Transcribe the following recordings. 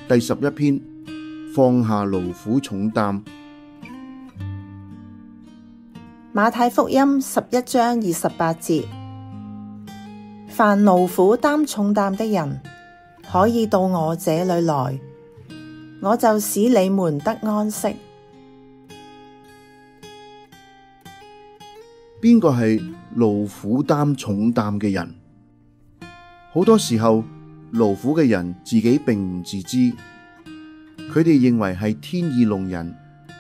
第11篇，放下勞苦重擔。馬太福音11章28節：凡勞苦擔重擔的人，可以到我這裏來，我就使你們得安息。邊個係勞苦擔重擔嘅人？好多時候，勞苦嘅人自己並唔自知，佢哋認為係天意弄人，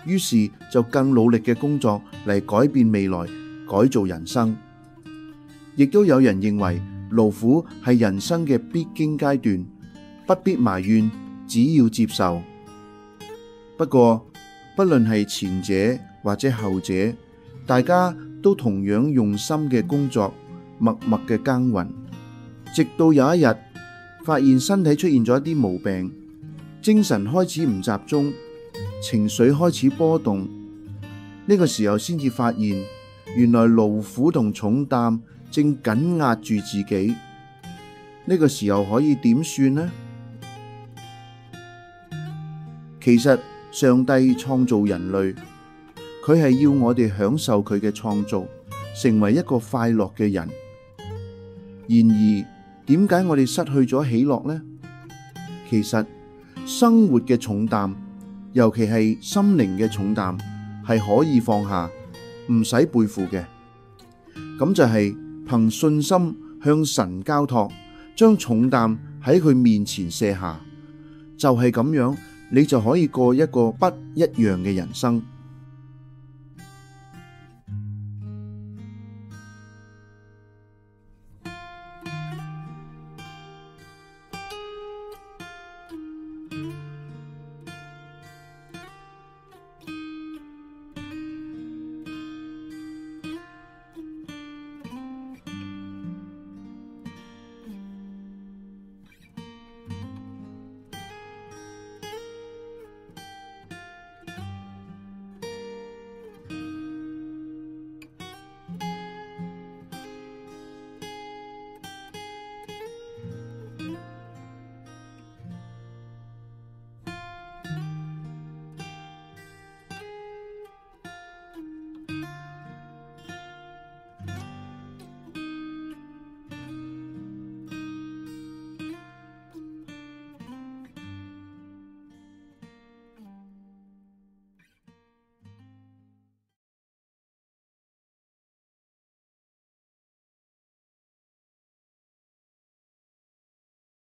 於是就更努力嘅工作嚟改變未來，改造人生。亦都有人認為勞苦係人生嘅必經階段，不必埋怨，只要接受。不過，不論係前者或者後者，大家都同樣用心嘅工作，默默嘅耕耘，直到有一日發現身體出現咗一啲毛病，精神開始唔集中，情緒開始波動。呢個時候先至發現，原來勞苦同重擔正緊壓住自己。呢個時候可以點算呢？其實上帝創造人類，佢係要我哋享受佢嘅創造，成為一個快樂嘅人。然而，點解我哋失去咗喜樂呢？其實生活嘅重擔，尤其係心靈嘅重擔，係可以放下，唔使背負嘅。咁就係憑信心向神交託，將重擔喺佢面前卸下，就係咁樣，你就可以過一個不一樣嘅人生。